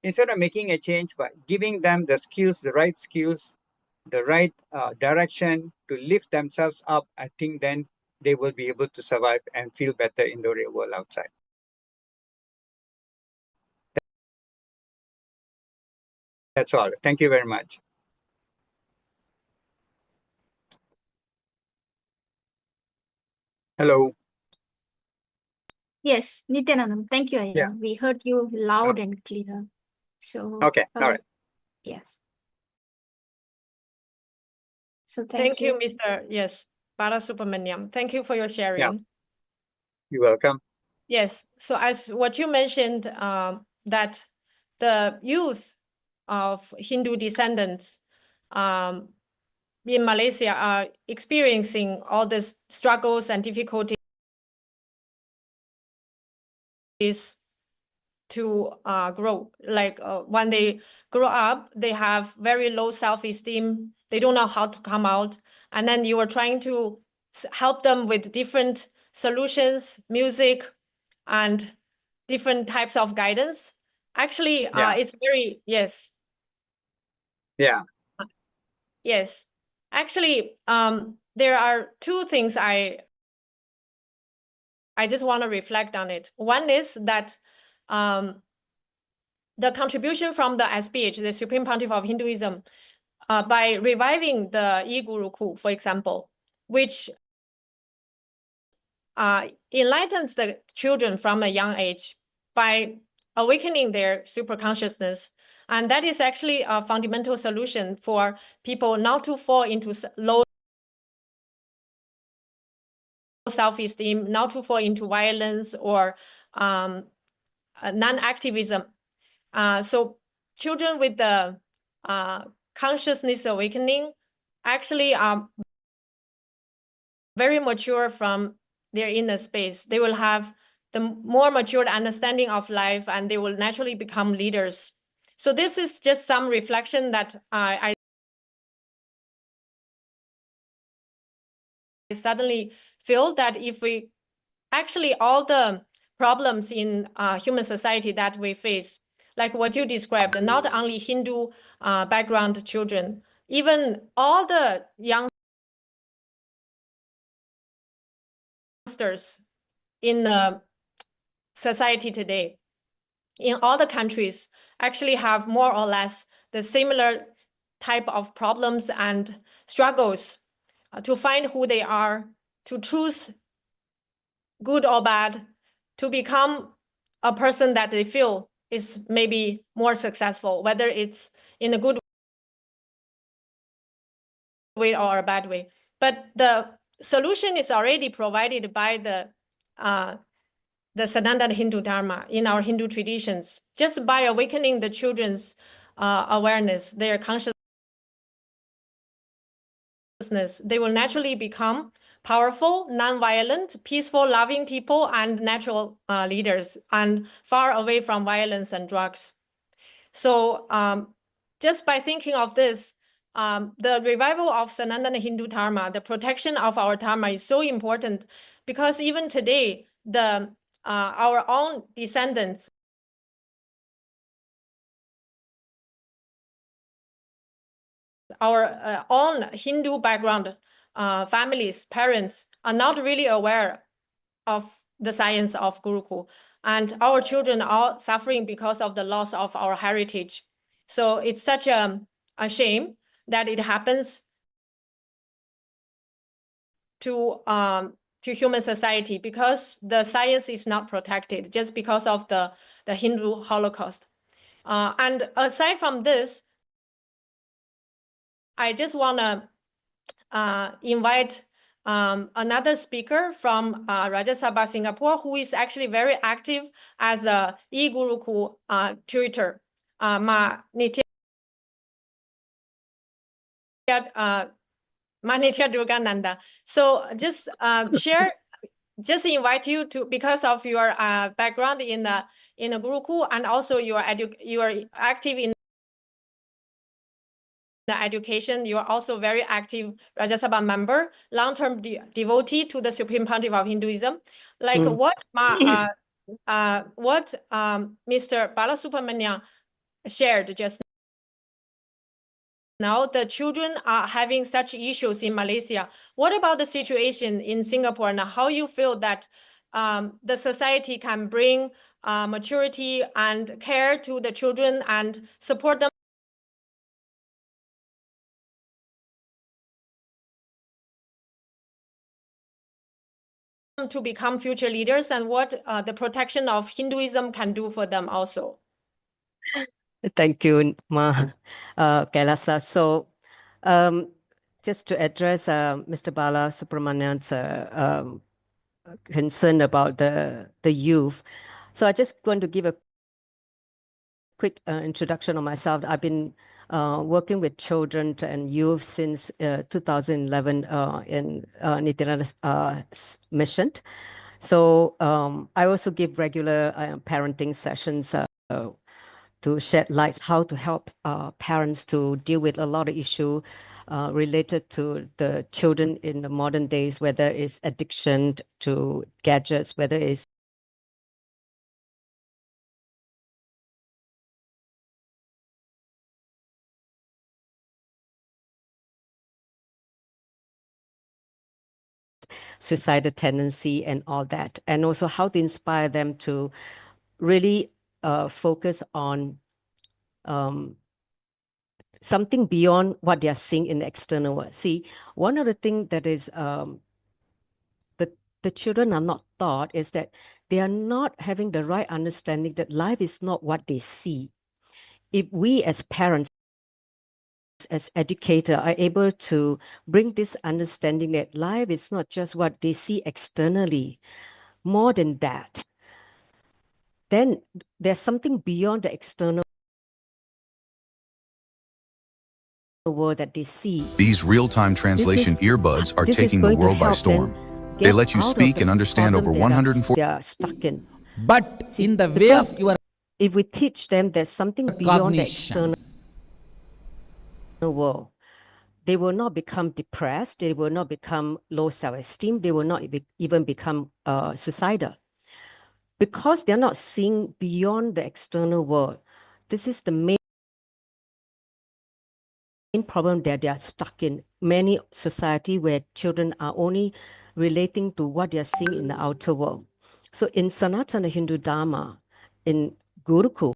instead of making a change, by giving them the skills, the right direction to lift themselves up, I think then they will be able to survive and feel better in the real world outside. That's all. Thank you very much. Hello. Yes, Nithyananda, thank you. Yeah. We heard you loud and clear. So okay, all right. Yes. So Thank you, Mr. Yes, Balasubramaniam. Thank you for your sharing. Yeah. You're welcome. Yes. So as what you mentioned, that the youth of Hindu descendants in Malaysia are experiencing all these struggles and difficulties to grow. Like when they grow up, they have very low self-esteem. They don't know how to come out. And then you are trying to help them with different solutions, music, and different types of guidance. Actually, it's very, yes. Yeah. Yes. Actually, there are two things I just want to reflect on it. One is that the contribution from the SPH, the Supreme Pontiff of Hinduism, by reviving the e-Gurukul, for example, which enlightens the children from a young age by awakening their superconsciousness. And that is actually a fundamental solution for people not to fall into low self-esteem, not to fall into violence or non-activism. So children with the consciousness awakening actually are very mature from their inner space. They will have the more matured understanding of life, and they will naturally become leaders. So this is just some reflection that I suddenly feel that if we actually all the problems in human society that we face, like what you described, not only Hindu background children, even all the youngsters in the society today, in all the countries, actually have more or less the similar type of problems and struggles to find who they are, to choose good or bad, to become a person that they feel is maybe more successful, whether it's in a good way or a bad way. But the solution is already provided by the Sanatana Hindu Dharma in our Hindu traditions. Just by awakening the children's awareness, their consciousness, they will naturally become powerful, non-violent, peaceful, loving people and natural leaders, and far away from violence and drugs. So just by thinking of this, the revival of Sanatana Hindu Dharma, the protection of our Dharma is so important, because even today, our own descendants, our own Hindu background families, parents are not really aware of the science of Gurukul. And our children are suffering because of the loss of our heritage. So it's such a shame that it happens to human society, because the science is not protected just because of the Hindu Holocaust. And aside from this, I just want to invite another speaker from Rajya Sabha, Singapore, who is actually very active as a e-Gurukul tutor, Ma Nithya Durgananda. So just share, just invite you to, because of your background in a Gurukul, and also you are active in the education. You are also very active Rajya Sabha member, long-term devotee to the Supreme Pontiff of Hinduism. Like what Mr. Balasubramaniam shared just now, the children are having such issues in Malaysia. What about the situation in Singapore, and how you feel that the society can bring maturity and care to the children and support them to become future leaders, and what the protection of Hinduism can do for them also? Thank you, KAILASA. So, just to address Mr. Bala Subramanian's concern about the youth. So I just going to give a quick introduction on myself. I've been working with children and youth since 2011 in Nithyananda's mission. So I also give regular parenting sessions to shed light how to help parents to deal with a lot of issues related to the children in the modern days, whether it's addiction to gadgets, whether it's suicidal tendency and all that, and also how to inspire them to really focus on something beyond what they are seeing in the external world. See, one of the things that is the children are not taught is that they are not having the right understanding that life is not what they see. If we as parents, as educators, are able to bring this understanding that life is not just what they see externally, more than that, then there's something beyond the external world that they see. These real-time translation earbuds are This is taking the going to world by help storm. them They get let you out of speak the and understand over problem 140. they are stuck in. But See, in the way because of your if we teach them there's something beyond the cognition, external world, they will not become depressed, they will not become low self-esteem, they will not even become suicidal. Because they're not seeing beyond the external world. This is the main problem that they are stuck in many society where children are only relating to what they are seeing in the outer world. So in Sanatana Hindu Dharma, in Gurukul,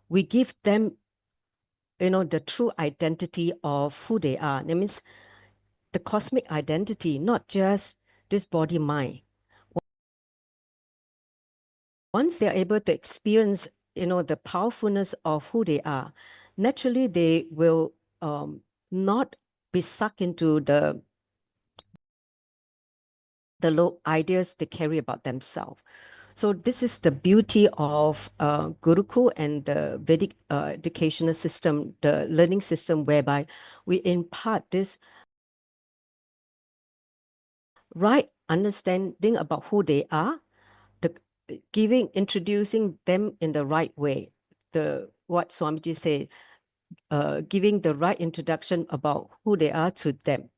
we give them, the true identity of who they are. That means the cosmic identity, not just this body mind. Once they are able to experience, the powerfulness of who they are, naturally they will not be sucked into the low ideas they carry about themselves. So this is the beauty of Gurukul and the Vedic educational system, the learning system, whereby we impart this right understanding about who they are, introducing them in the right way. What Swamiji said, giving the right introduction about who they are to them.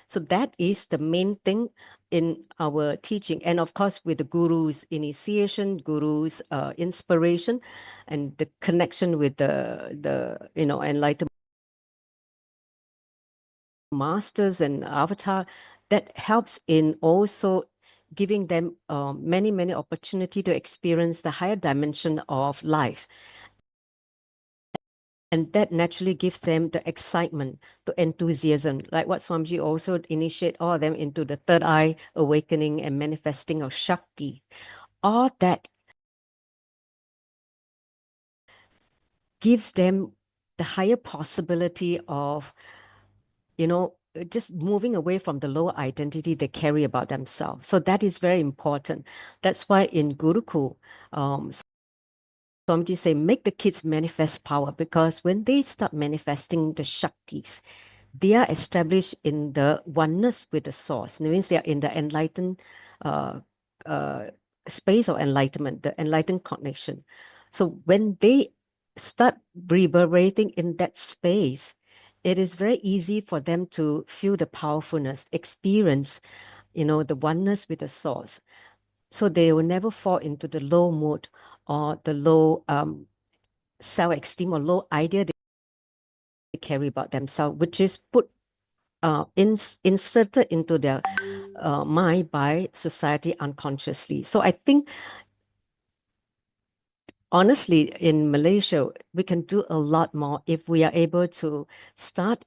So that is the main thing in our teaching. And of course, with the guru's initiation, guru's inspiration, and the connection with the enlightened masters and avatar, that helps in also giving them many, many opportunity to experience the higher dimension of life. And that naturally gives them the excitement, the enthusiasm, like what Swamiji also initiate all of them into the third eye awakening and manifesting of Shakti. All that gives them the higher possibility of, just moving away from the lower identity they carry about themselves. So that is very important. That's why in Gurukul, Swamiji say, make the kids manifest power, because when they start manifesting the Shaktis, they are established in the oneness with the source. It means they are in the enlightened space of enlightenment, the enlightened connection. So when they start reverberating in that space, it is very easy for them to feel the powerfulness, experience, the oneness with the source. so they will never fall into the low mood or the low self-esteem or low idea they carry about themselves, which is put inserted into their mind by society unconsciously. So I think, honestly, in Malaysia, we can do a lot more if we are able to start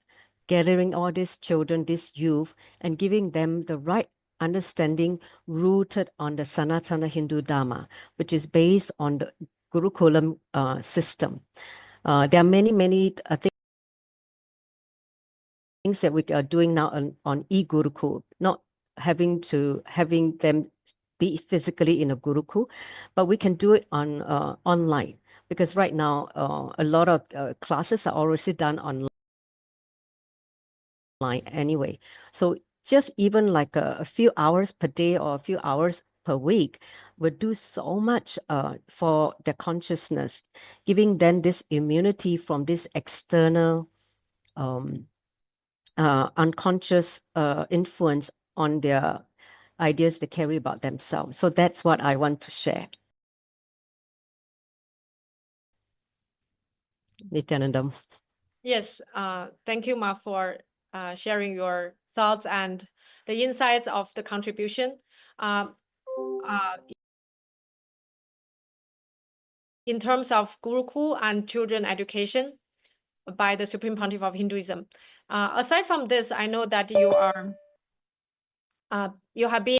gathering all these children, this youth, and giving them the right understanding rooted on the Sanatana Hindu Dharma, which is based on the Gurukulam system. There are many things that we are doing now on e-Gurukul, not having them be physically in a Gurukul, but we can do it on online, because right now a lot of classes are already done online anyway. So just even like a few hours per day or a few hours per week would do so much for their consciousness, giving them this immunity from this external unconscious influence on their ideas they carry about themselves. So that's what I want to share. Nithyananda. Yes, thank you, Ma, for sharing your thoughts and the insights of the contribution. In terms of Gurukul and children education by the Supreme Pontiff of Hinduism. Aside from this, I know that you have been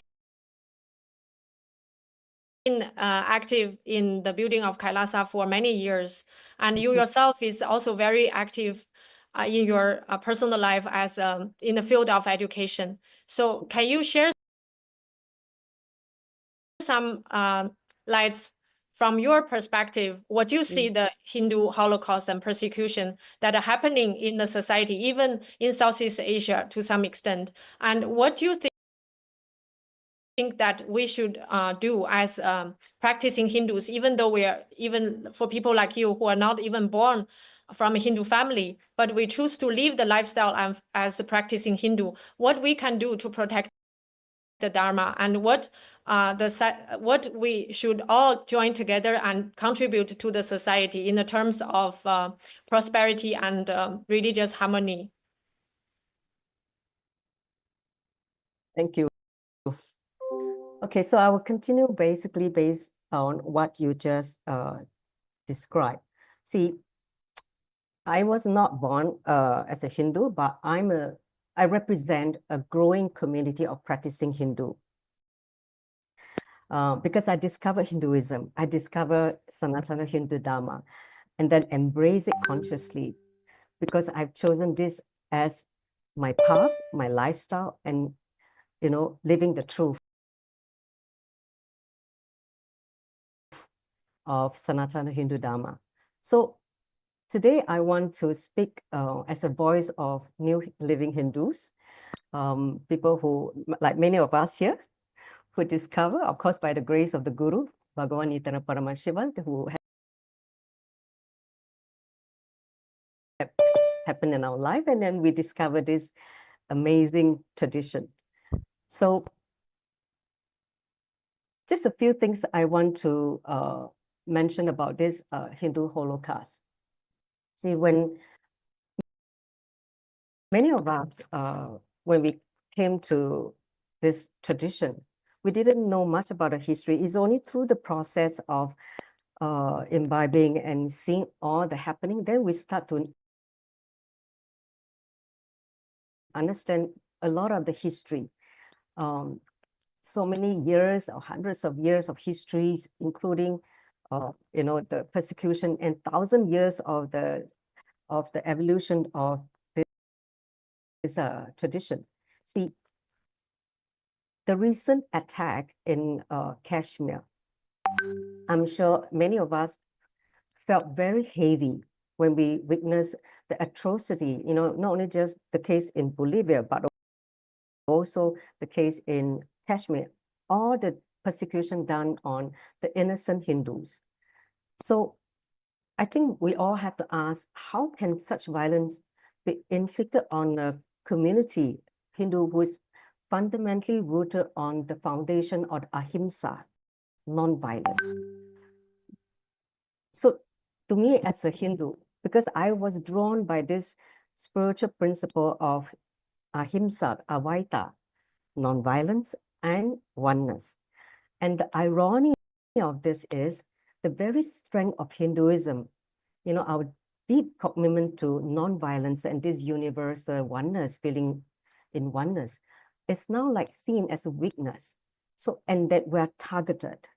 active in the building of Kailasa for many years, and you yourself is also very active in your personal life as in the field of education. So can you share some lights from your perspective, what you see the Hindu Holocaust and persecution that are happening in the society, even in Southeast Asia to some extent, and what do you think that we should do as practicing Hindus, even though even for people like you who are not even born from a Hindu family, but we choose to live the lifestyle as a practicing Hindu, what we can do to protect the Dharma, and what we should all join together and contribute to the society in the terms of prosperity and religious harmony. Thank you. Okay, so I will continue basically based on what you just described. See, I was not born as a Hindu, but I represent a growing community of practicing Hindu. Because I discovered Hinduism, I discovered Sanatana Hindu Dharma, and then embrace it consciously, because I've chosen this as my path, my lifestyle, and living the truth of Sanatana Hindu Dharma. So today I want to speak as a voice of new living Hindus, people who, like many of us here, who discover, of course, by the grace of the Guru, Bhagavan Nithyananda Paramashivan, who happened in our life, and then we discover this amazing tradition. So just a few things I want to mention about this Hindu Holocaust. See, when many of us, when we came to this tradition, we didn't know much about the history. It's only through the process of imbibing and seeing all the happening, then we start to understand a lot of the history. So many years or hundreds of years of histories, including the persecution and 1,000 years of the evolution of this tradition. See, the recent attack in Kashmir, I'm sure many of us felt very heavy when we witnessed the atrocity, not only just the case in Bolivia, but also the case in Kashmir, all the persecution done on the innocent Hindus. So I think we all have to ask, how can such violence be inflicted on a community, Hindu, who is fundamentally rooted on the foundation of ahimsa, non-violent. So to me as a Hindu, because I was drawn by this spiritual principle of ahimsa, Advaita, non-violence and oneness. And the irony of this is the very strength of Hinduism, you know, our deep commitment to non-violence and this universal oneness, feeling in oneness, is now like seen as a weakness. So, and that we're targeted.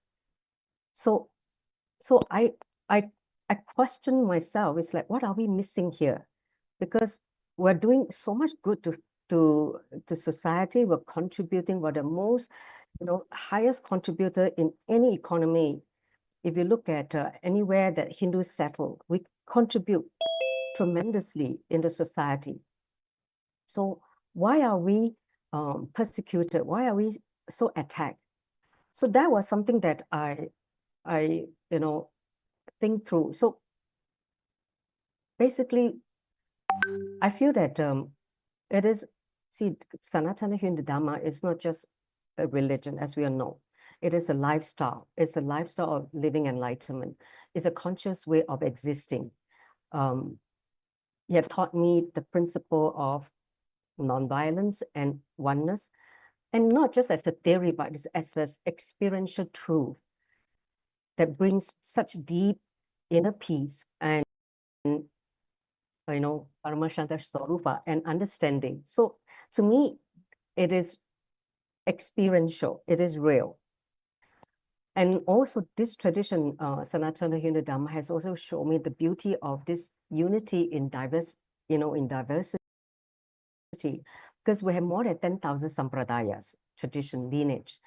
So I question myself, it's like, what are we missing here? Because we're doing so much good to society, we're contributing, we're the most, you know, highest contributor in any economy. If you look at anywhere that Hindus settle, we contribute tremendously in the society. So why are we persecuted? Why are we so attacked? So that was something that I you know, think through. So basically, I feel that it is, see, Sanatana Hindu Dharma is not just a religion, as we all know. It is a lifestyle. It's a lifestyle of living enlightenment. It's a conscious way of existing. It taught me the principle of nonviolence and oneness, and not just as a theory, but as an experiential truth that brings such deep inner peace and, you know, Paramashanta Swarupa and understanding. So to me, it is experiential, it is real. And also this tradition, Sanatana Hindu Dharma, has also shown me the beauty of this unity in diverse, you know, in diversity, because we have more than 10,000 sampradayas, tradition, lineage.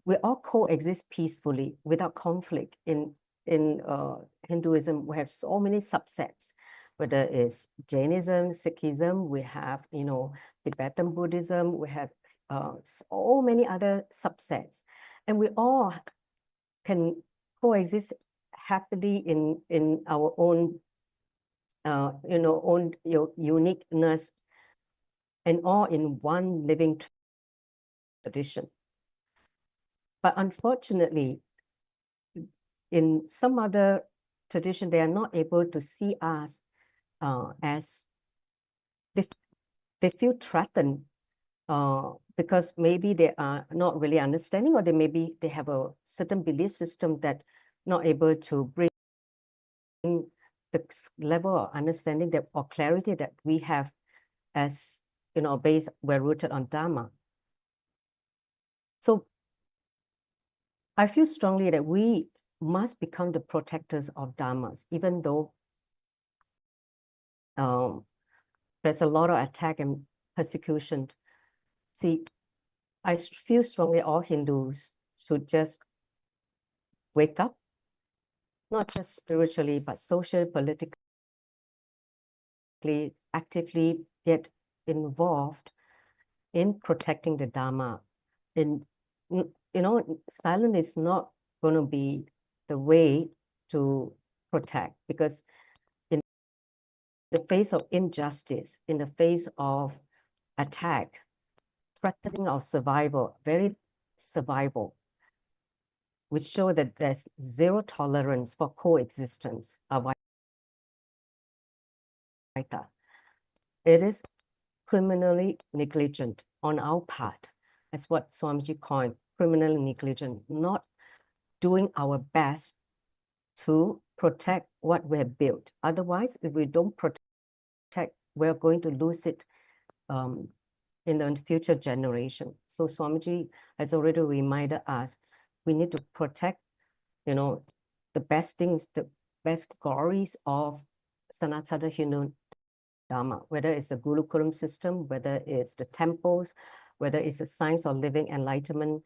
We all coexist peacefully without conflict. In Hinduism, we have so many subsets, whether it's Jainism, Sikhism, we have, you know, Tibetan Buddhism, we have so many other subsets, and we all can coexist happily in our own, you know, own uniqueness, and all in one living tradition. But unfortunately, in some other tradition, they are not able to see us as they feel threatened because maybe they are not really understanding, or they have a certain belief system that not able to bring the level of understanding that or clarity that we have as, you know, we're rooted on Dharma. So I feel strongly that we must become the protectors of Dharmas, even though there's a lot of attack and persecution. See, I feel strongly all Hindus should just wake up, not just spiritually, but socially, politically, actively get involved in protecting the Dharma. And, you know, silence is not going to be the way to protect, because in the face of injustice, in the face of attack, threatening our survival, very survival, which show that there's zero tolerance for coexistence of Advaita. It is criminally negligent on our part, as what Swamiji coined, criminally negligent, not doing our best to protect what we have built. Otherwise, if we don't protect, we're going to lose it in the future generation. So Swamiji has already reminded us, we need to protect, you know, the best things, the best glories of Sanatana Hindu Dharma, whether it's the Gurukulam system, whether it's the temples, whether it's the science of living enlightenment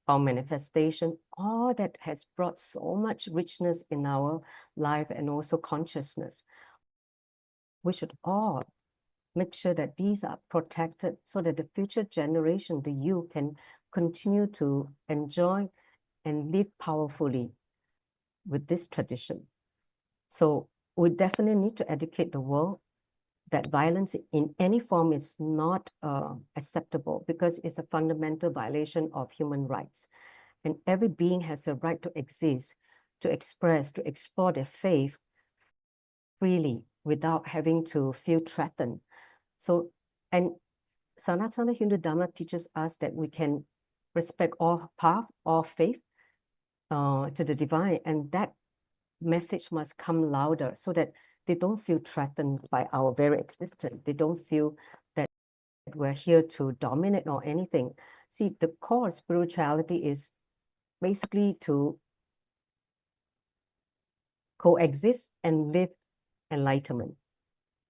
or manifestation, all that has brought so much richness in our life and also consciousness. We should all make sure that these are protected so that the future generation, the youth, can continue to enjoy and live powerfully with this tradition. So we definitely need to educate the world that violence in any form is not acceptable, because it's a fundamental violation of human rights. and every being has a right to exist, to express, to explore their faith freely without having to feel threatened. So, and Sanatana Hindu Dharma teaches us that we can respect all path, all faith to the divine, and that message must come louder so that they don't feel threatened by our very existence. They don't feel that we're here to dominate or anything. See, the core of spirituality is basically to coexist and live enlightenment.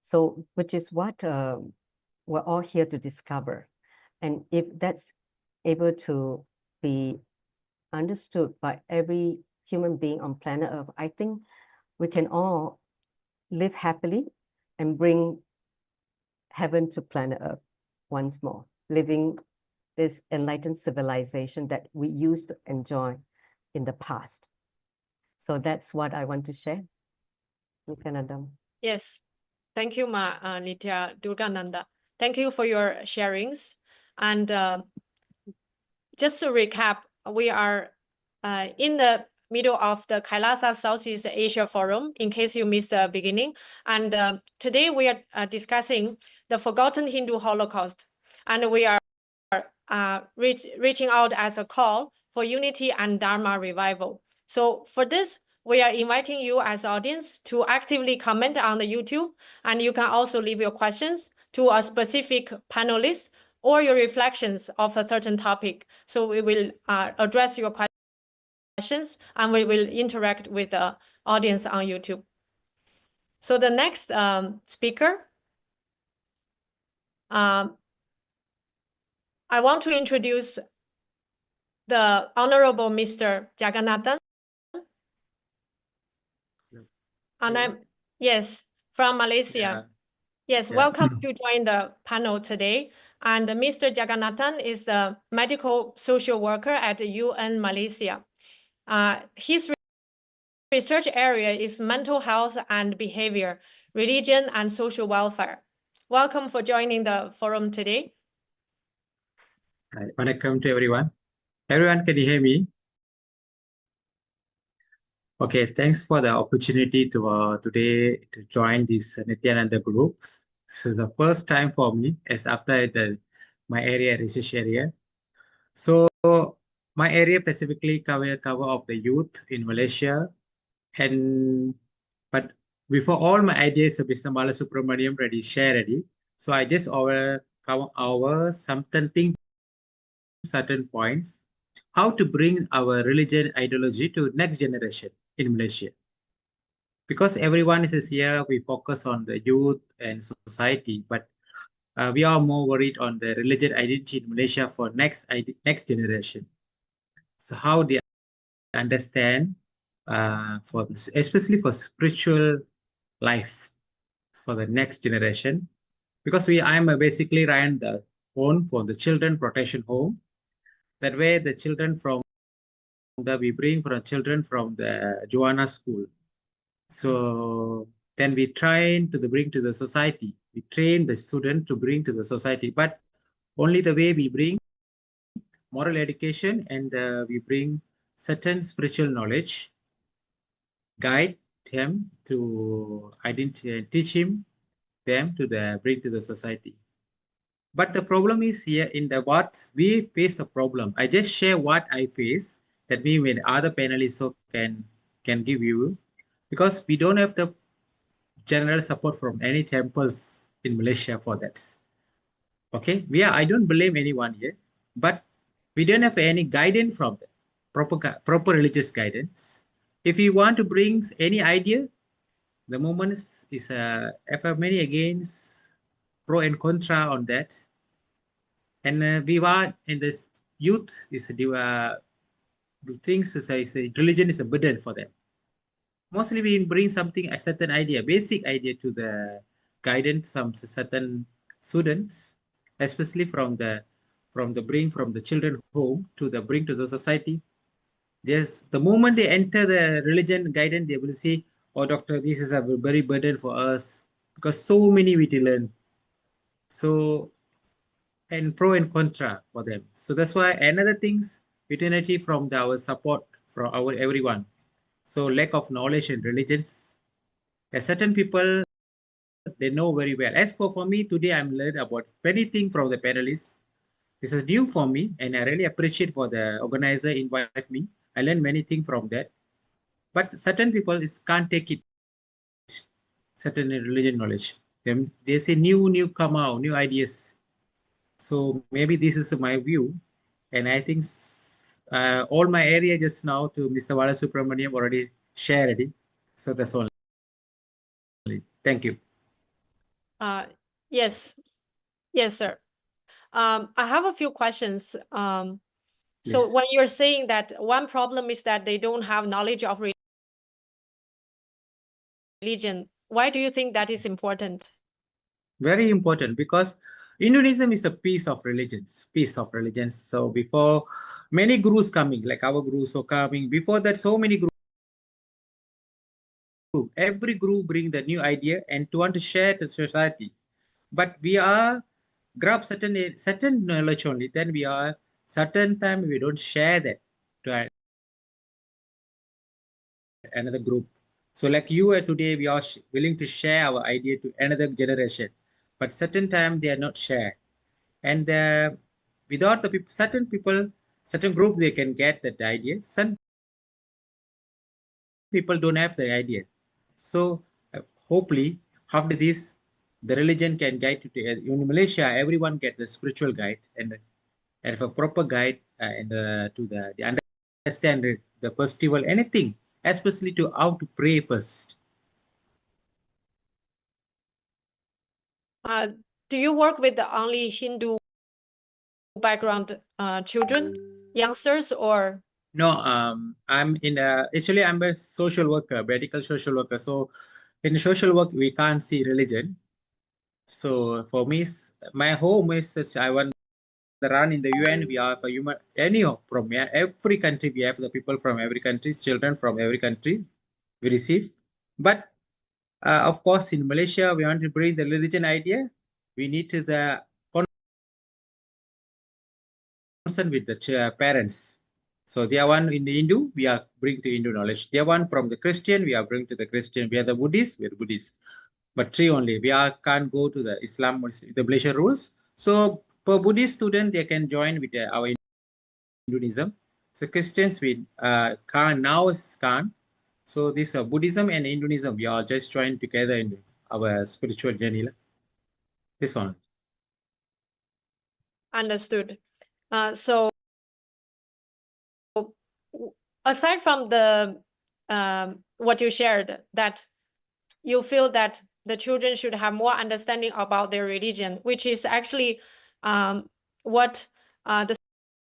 So, which is what we're all here to discover. And if that's able to be understood by every human being on planet Earth, I think we can all live happily and bring heaven to planet Earth once more, living this enlightened civilization that we used to enjoy in the past. So that's what I want to share. Nithyananda. Yes. Thank you, Nithya Durgananda. Thank you for your sharings. And just to recap, we are in the middle of the KAILASA Southeast Asia Forum, in case you missed the beginning. And today we are discussing the forgotten Hindu Holocaust. And we are reaching out as a call for unity and Dharma revival. So for this, we are inviting you as audience to actively comment on the YouTube, and you can also leave your questions to a specific panelist or your reflections of a certain topic. So we will address your questions and we will interact with the audience on YouTube. So the next speaker, I want to introduce the Honorable Mr. Jagannathan. And yes, from Malaysia. Yeah. Yes, Yeah. welcome to join the panel today. And Mr. Jagannathan is the medical social worker at UN Malaysia. His research area is mental health and behavior, religion and social welfare. Welcome for joining the forum today. Hi, welcome to everyone. Everyone, can you hear me? Okay, thanks for the opportunity to today to join this Nithyananda group. This is the first time for me as after my area research area. So my area specifically cover of the youth in Malaysia, and but before all my ideas Mr. Balasubramaniam already shared already. So I just cover our something certain points, how to bring our religion ideology to next generation in Malaysia. Because everyone is here, we focus on the youth and society, but we are more worried on the religion identity in Malaysia for next generation. So how they understand for this, especially for spiritual life for the next generation. Because I'm basically ran the home for the children protection home. That way the children from we bring for children from the Joanna school. So then we try to bring to the society. We train the student to bring to the society, but only the way we bring moral education and we bring certain spiritual knowledge, guide him to identify and teach them to bring to the society. But the problem is here in the what we face the problem. I just share what I face. That means when other panelists so can give you, because we don't have the general support from any temples in Malaysia for that. Okay, I don't blame anyone here, but we don't have any guidance from them, proper religious guidance. If you want to bring any idea, the moment is many against pro and contra on that. And we want in this youth is thinks religion is a burden for them. Mostly we bring something, a certain idea, basic idea to the guidance some certain students, especially from the children home to the bring to the society. There's the moment they enter the religion guidance, they will see, oh doctor, this is a very burden for us because so many we to learn. So and pro and contra for them. So that's why another things eternity from our support from our everyone. So lack of knowledge and religions. Certain people, they know very well. As for me, today I'm learned about many things from the panelists. This is new for me, and I really appreciate for the organizer invite me. I learned many things from that. But certain people can't take it, certain religion knowledge. They say new come out, new ideas. So maybe this is my view, and I think all my area just now to Mr. Balasubramaniam already shared it. So that's all. Thank you. Yes, sir. I have a few questions. So Yes. when you're saying that one problem is that they don't have knowledge of religion, why do you think that is important? Very important, because Hinduism is a piece of religions. So before many gurus coming, like our gurus are coming, before that so many gurus, every guru bring the new idea and to want to share to society. But we are grab certain knowledge only, then we are certain time we don't share that to another group. So like you are today, we are willing to share our idea to another generation, but certain time they are not share. And without the people, certain group, they can get that idea. Some people don't have the idea. So hopefully after this, the religion can guide you to, in Malaysia, everyone get the spiritual guide and a proper guide and to the understand the festival, anything, especially to how to pray first. Do you work with the only Hindu background children, youngsters, or? No, I'm in actually I'm a social worker, medical social worker. So in social work, we can't see religion. So for me, my home is I want to run in the UN. We have a human, anyhow, from every country, we have the people from every country, children from every country we receive. But of course, in Malaysia, we want to bring the religion idea. We need to the concern with the parents. So they are one in the Hindu, we are bring to Hindu knowledge. They are one from the Christian, we are bring to the Christian. We are the Buddhist, we are Buddhist. But three only. We are can't go to the Islam, the Malaysia rules. So for Buddhist student, they can join with our Hinduism. So Christians we can't. So this Buddhism and Hinduism, we are just joined together in our spiritual journey. This one. Understood. So aside from the what you shared, that you feel that the children should have more understanding about their religion, which is actually what the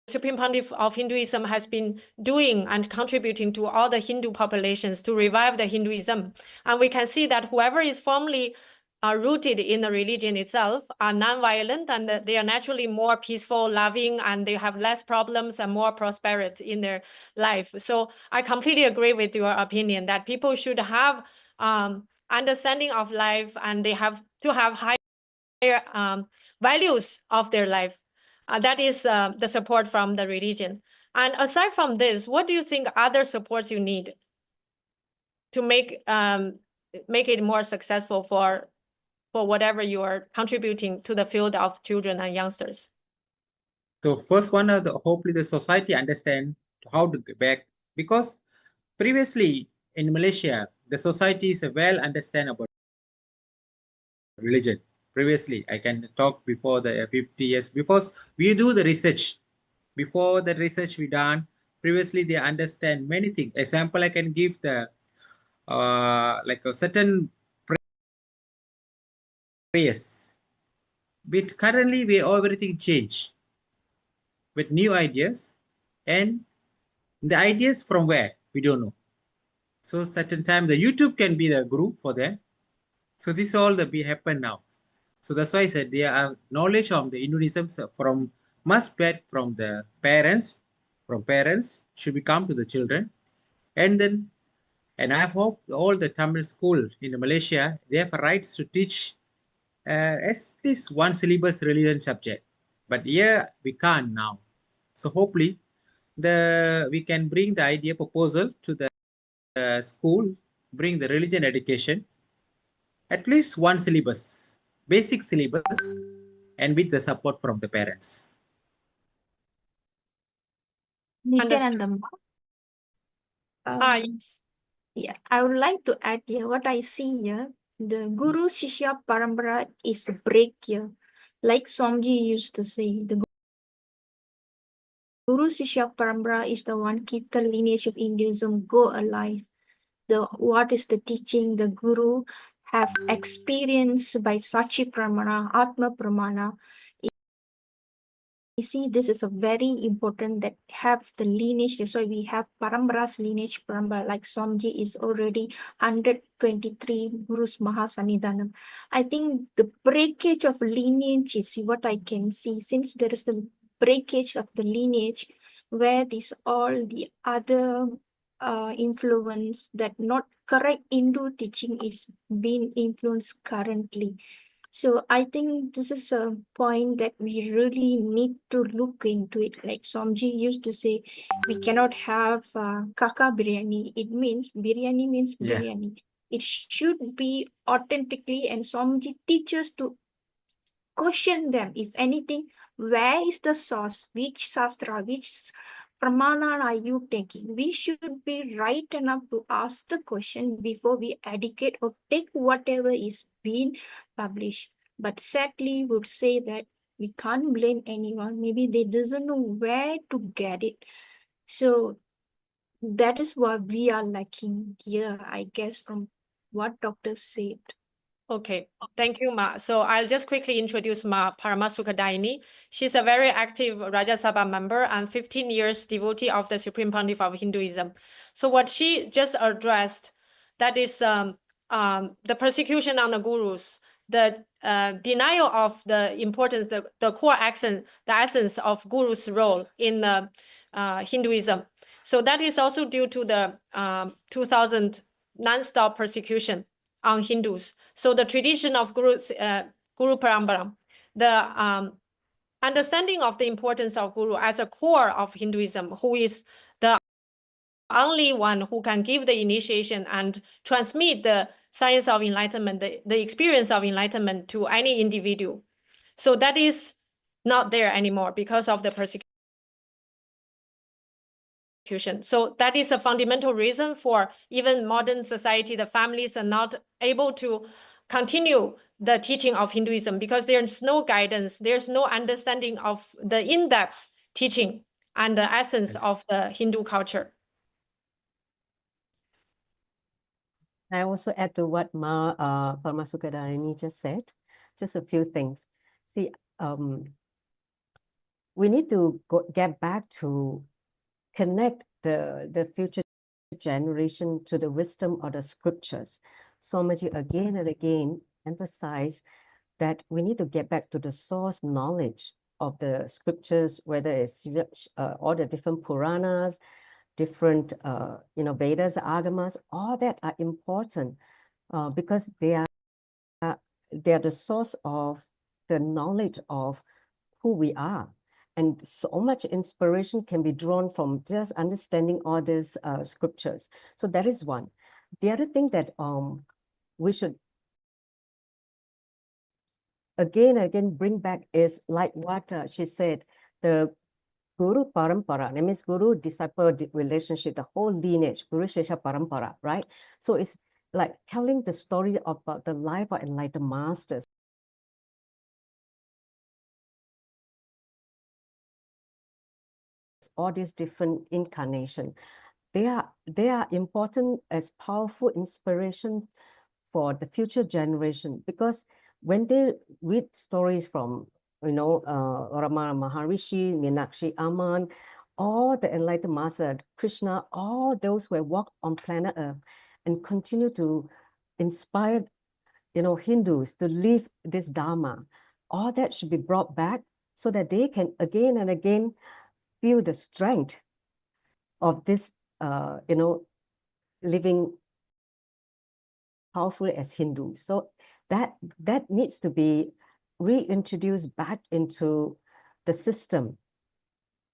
Supreme Pontiff of Hinduism has been doing and contributing to all the Hindu populations to revive the Hinduism. And we can see that whoever is firmly rooted in the religion itself are non-violent, and they are naturally more peaceful, loving, and they have less problems and more prosperity in their life. So I completely agree with your opinion that people should have understanding of life, and they have to have higher values of their life. That is the support from the religion. And aside from this, what do you think other supports you need to make it more successful for whatever you are contributing to the field of children and youngsters? So first one, hopefully the society understand how to get back, because previously in Malaysia, the society is well understand about religion. Previously, I can talk before the 50 years, because we do the research. Before the research we done, previously they understand many things. Example, I can give the like a certain prayers. But currently we everything change with new ideas, and the ideas from where we don't know. So certain time the YouTube can be the group for them. So this all that be happen now. So that's why I said they have knowledge of the Hinduism from must get from the parents. From parents should become to the children, and then and I hope all the Tamil school in Malaysia, they have rights to teach at least one syllabus religion subject. But here we can't now. So hopefully we can bring the idea proposal to the school, bring the religion education, at least one syllabus, basic syllabus, and with the support from the parents. Nithyananda. Yes. Yeah, I would like to add here what I see here. The Guru Shishya Parampara is a break here. Like Swamiji used to say, the Guru Shishya Parampara is the one keep the lineage of Hinduism go alive. What is the teaching the Guru have experienced by Sachi Pramana, Atma Pramana. You see, this is a very important that have the lineage. That's why we have Parampara's lineage. Parampara, like Swamiji is already 123 Gurus Mahasanidhanam. I think the breakage of lineage is what I can see. Since there is the breakage of the lineage, where this all the other influence that not correct Hindu teaching is being influenced currently. So I think this is a point that we really need to look into it. Like Somji used to say, we cannot have kaka biryani. It means biryani means Yeah. biryani. It should be authentically, and Somji teaches to question them. If anything, where is the source? Which sastra, which pramana are you taking? We should be right enough to ask the question before we educate or take whatever is being published. But sadly, would say that we can't blame anyone. Maybe they doesn't know where to get it. So that is what we are lacking here, I guess, from what doctor said. Okay, thank you, Ma. So I'll just quickly introduce Ma Paramasukadaini. She's a very active Rajya Sabha member and 15 years devotee of the Supreme Pontiff of Hinduism. So what she just addressed, that is the persecution on the gurus, the denial of the importance, the core accent, the essence of gurus' role in Hinduism. So that is also due to the 2000 non-stop persecution on Hindus. So the tradition of Guru Parampara, the understanding of the importance of Guru as a core of Hinduism, who is the only one who can give the initiation and transmit the science of enlightenment, the experience of enlightenment to any individual. So that is not there anymore because of the persecution. So that is a fundamental reason for even modern society, the families are not able to continue the teaching of Hinduism because there's no guidance, there's no understanding of the in-depth teaching and the essence of the Hindu culture. I also add to what Ma Paramasukadaini just said, just a few things. See, we need to get back to connect the future generation to the wisdom of the scriptures. Swamiji again and again emphasize that we need to get back to the source knowledge of the scriptures, whether it's all the different Puranas, different Vedas, Agamas, all that are important because they are the source of the knowledge of who we are. And so much inspiration can be drawn from just understanding all these scriptures. So that is one. The other thing that we should again and again bring back is like what she said, the Guru Parampara, that means Guru-disciple relationship, the whole lineage, Guru Shishya Parampara, right? So it's like telling the story about the life of enlightened masters. All these different incarnations, they are important as powerful inspiration for the future generation, because when they read stories from Ramana Maharishi, Meenakshi Amman, all the enlightened master, Krishna, all those who have walked on planet Earth and continue to inspire Hindus to live this Dharma, all that should be brought back so that they can again and again feel the strength of this, living powerfully as Hindus. So that needs to be reintroduced back into the system.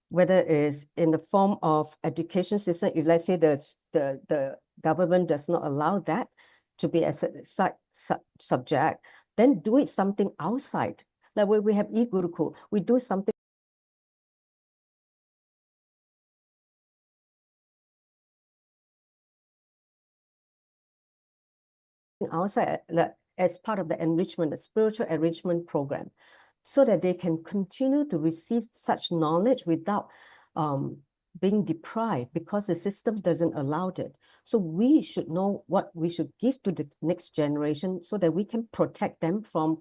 whether it's in the form of education system, if let's say the government does not allow that to be as a subject, then do it something outside. Like when we have e-Gurukul, we do something outside as part of the enrichment, the spiritual enrichment program, so that they can continue to receive such knowledge without being deprived, because the system doesn't allow it. So we should know what we should give to the next generation so that we can protect them from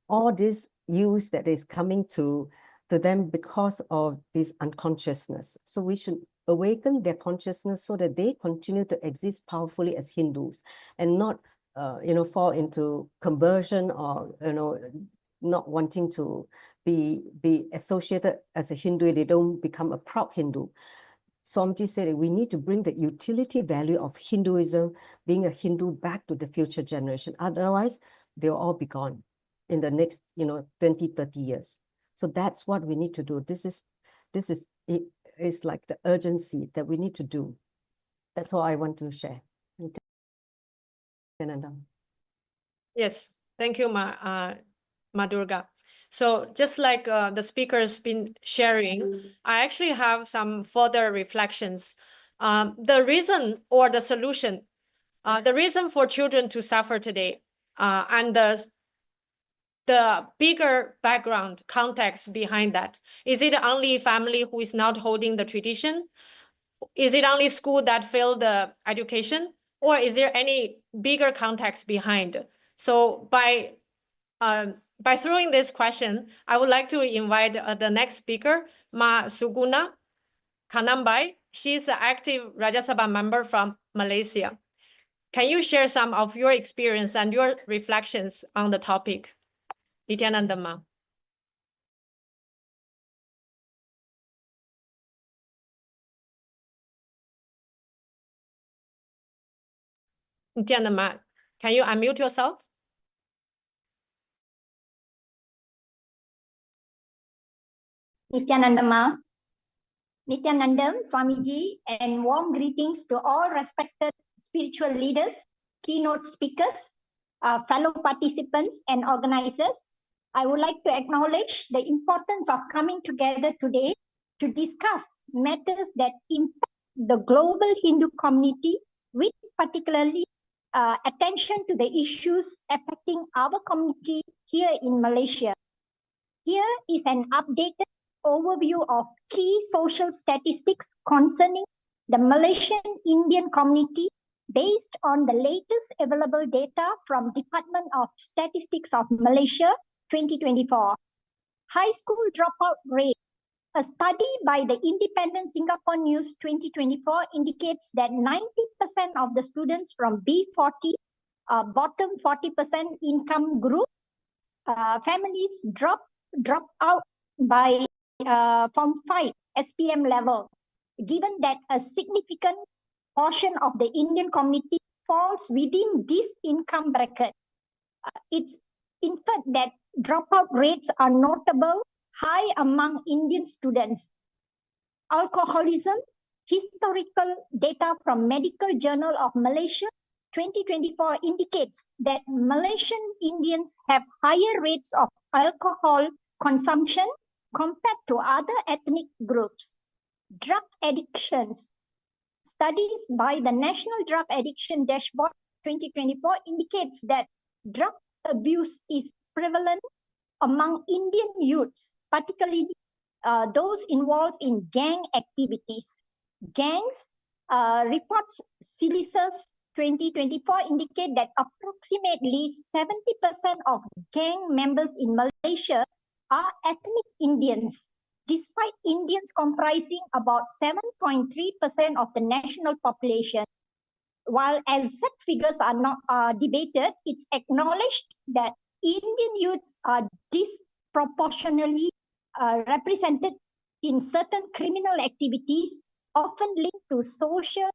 all this use that is coming to them because of this unconsciousness. So we should awaken their consciousness so that they continue to exist powerfully as Hindus and not fall into conversion or not wanting to be associated as a Hindu. They don't become a proud Hindu. Somji said that we need to bring the utility value of Hinduism, being a Hindu, back to the future generation. Otherwise, they'll all be gone in the next 20, 30 years. So that's what we need to do. This is it's like the urgency that we need to do. That's all I want to share. Yes, thank you, Madurga. So just like the speaker's been sharing, I actually have some further reflections. The reason or the solution, the reason for children to suffer today, and the bigger background context behind that. Is it only family who is not holding the tradition? Is it only school that failed the education? Or is there any bigger context behind? So by throwing this question, I would like to invite the next speaker, Ma Suguna Kanambai. She's an active Rajya Sabha member from Malaysia. Can you share some of your experience and your reflections on the topic? Nithyananda Ma. Nithyananda Ma, can you unmute yourself? Nithyananda, Nithyanandam, Swamiji, and warm greetings to all respected spiritual leaders, keynote speakers, fellow participants and organizers. I would like to acknowledge the importance of coming together today to discuss matters that impact the global Hindu community, with particularly attention to the issues affecting our community here in Malaysia. Here is an updated overview of key social statistics concerning the Malaysian Indian community based on the latest available data from Department of Statistics of Malaysia 2024. High school dropout rate. A study by the Independent Singapore News 2024 indicates that 90% of the students from B40, bottom 40% income group, families drop out by Form 5 SPM level, given that a significant portion of the Indian community falls within this income bracket. It's inferred that dropout rates are notable high among Indian students. Alcoholism, historical data from Medical Journal of Malaysia 2024 indicates that Malaysian Indians have higher rates of alcohol consumption compared to other ethnic groups. Drug addictions. Studies by the National Drug Addiction Dashboard 2024 indicates that drug abuse is prevalent among Indian youths, particularly those involved in gang activities. Gangs reports CILISA's 2024 indicate that approximately 70% of gang members in Malaysia are ethnic Indians, despite Indians comprising about 7.3% of the national population. While exact figures are not debated, it's acknowledged that Indian youths are disproportionately represented in certain criminal activities, often linked to social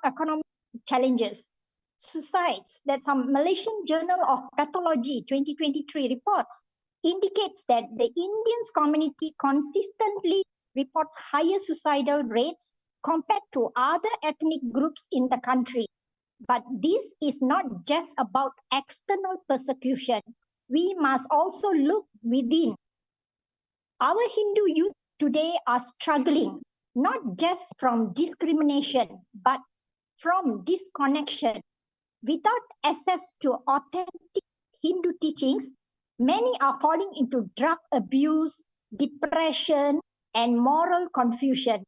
economic challenges. Suicides, that some Malaysian Journal of Pathology 2023 reports indicates that the Indian community consistently reports higher suicidal rates compared to other ethnic groups in the country. But this is not just about external persecution. We must also look within. Our Hindu youth today are struggling, not just from discrimination, but from disconnection. Without access to authentic Hindu teachings, many are falling into drug abuse, depression, and moral confusion.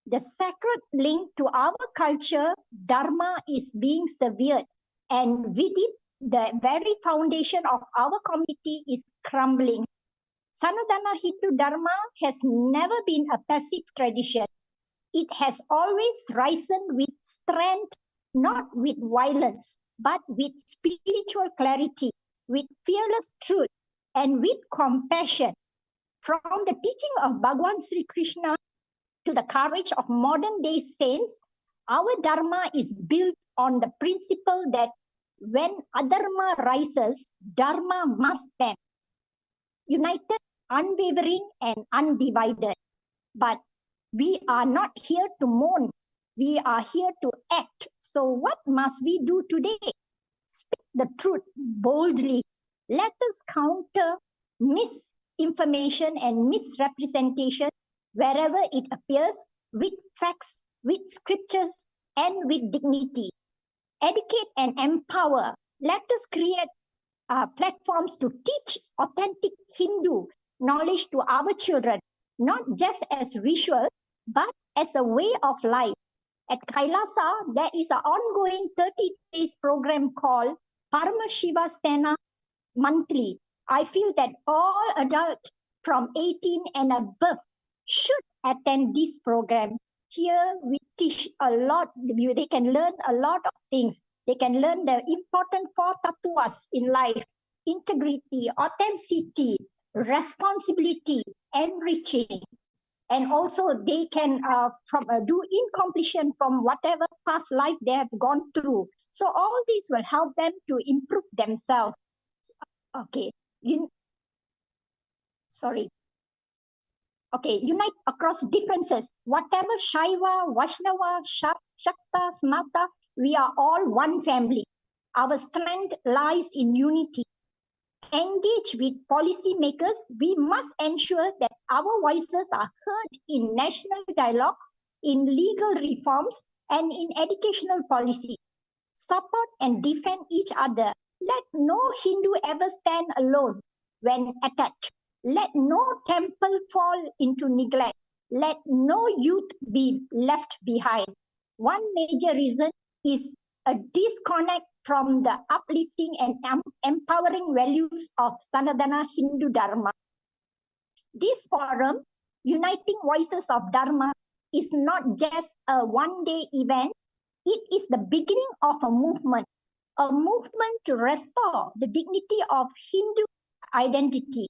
The sacred link to our culture, Dharma, is being severed, and with it, the very foundation of our community is crumbling. Sanatana Hindu Dharma has never been a passive tradition. It has always risen with strength, not with violence, but with spiritual clarity, with fearless truth, and with compassion. From the teaching of Bhagwan Sri Krishna to the courage of modern day saints, our Dharma is built on the principle that when adharma rises, Dharma must stand, united, unwavering, and undivided. But we are not here to mourn. We are here to act. So what must we do today? Speak the truth boldly. Let us counter misinformation and misrepresentation wherever it appears, with facts, with scriptures, and with dignity. Educate and empower. Let us create platforms to teach authentic Hindu knowledge to our children, not just as ritual, but as a way of life. At Kailasa, there is an ongoing 30 days program called Paramashiva Sena Monthly. I feel that all adults from 18 and above should attend this program. Here we teach a lot. They can learn a lot of things. They can learn the important 4 tattvas in life: integrity, authenticity, responsibility, enriching. And also they can do incompletion from whatever past life they have gone through. So all these will help them to improve themselves. Okay. Okay, unite across differences. Whatever Shaiva, Vaishnava, Shakta, Smata, we are all one family. Our strength lies in unity. Engage with policymakers, we must ensure that our voices are heard in national dialogues, in legal reforms, and in educational policy. Support and defend each other. Let no Hindu ever stand alone when attacked. Let no temple fall into neglect. Let no youth be left behind. One major reason is a disconnect from the uplifting and empowering values of Sanatana Hindu Dharma. This forum, Uniting Voices of Dharma, is not just a one-day event. It is the beginning of a movement to restore the dignity of Hindu identity,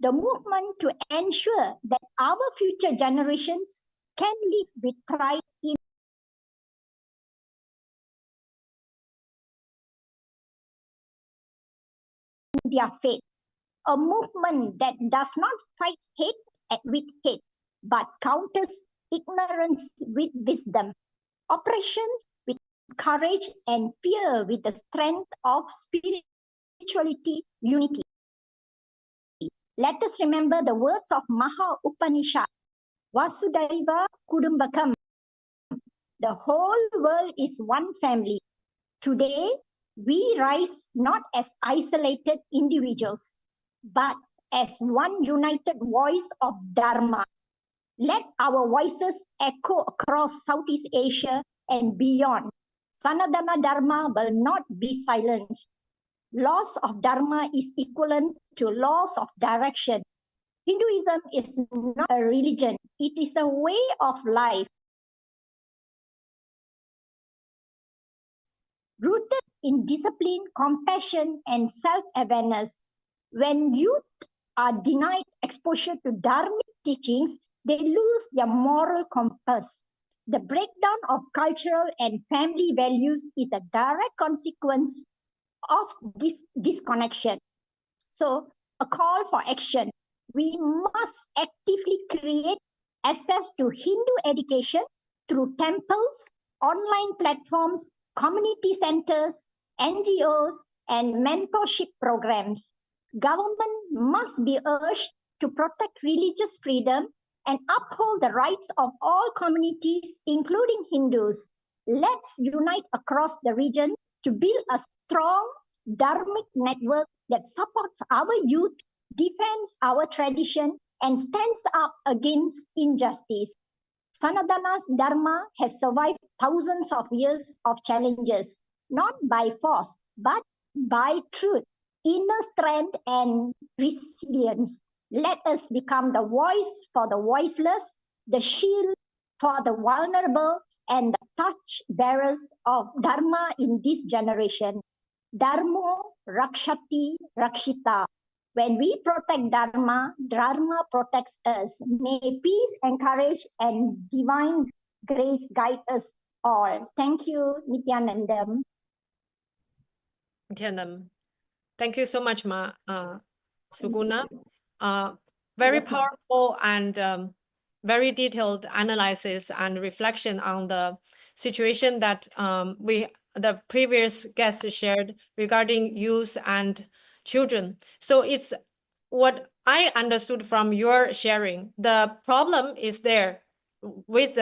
the movement to ensure that our future generations can live with pride in their faith, a movement that does not fight hate with hate, but counters ignorance with wisdom, oppressions with courage, and fear with the strength of spirituality, unity. Let us remember the words of Maha Upanishad, Vasudhaiva Kudumbakam. The whole world is one family. Today, we rise not as isolated individuals, but as one united voice of Dharma. Let our voices echo across Southeast Asia and beyond. Sanatana Dharma will not be silenced. Loss of Dharma is equivalent to loss of direction. Hinduism is not a religion, it is a way of life. Rooted in discipline, compassion, and self-awareness. When youth are denied exposure to Dharmic teachings, they lose their moral compass. The breakdown of cultural and family values is a direct consequence of this disconnection. So, a call for action. We must actively create access to Hindu education through temples, online platforms, community centers, NGOs, and mentorship programs. Government must be urged to protect religious freedom and uphold the rights of all communities, including Hindus. Let's unite across the region to build a strong dharmic network that supports our youth, defends our tradition, and stands up against injustice. Sanatana Dharma has survived thousands of years of challenges, not by force, but by truth, inner strength, and resilience. Let us become the voice for the voiceless, the shield for the vulnerable, and the torch bearers of Dharma in this generation. Dharma Rakshati Rakshita. When we protect Dharma, Dharma protects us. May peace, encourage, and divine grace guide us all. Thank you, Nithyanandam. Nithyanandam. Thank you so much, Suguna. Very powerful and very detailed analysis and reflection on the situation that the previous guest shared regarding youth and children. So it's what I understood from your sharing. The problem is there with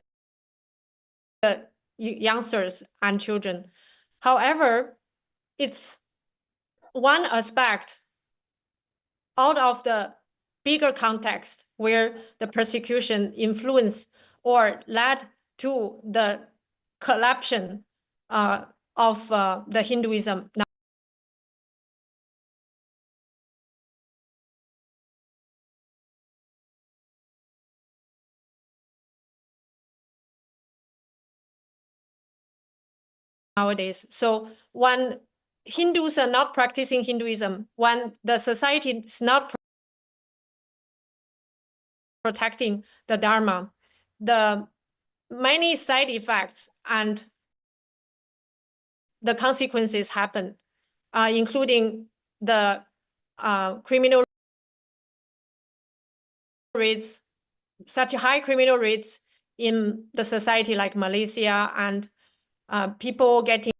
the youngsters and children. However, it's one aspect out of the bigger context where the persecution influenced or led to the collapse of the Hinduism nowadays. So when Hindus are not practicing Hinduism, when the society is not protecting the Dharma, the many side effects and the consequences happen, including the criminal rates, such high criminal rates in the society like Malaysia, and people getting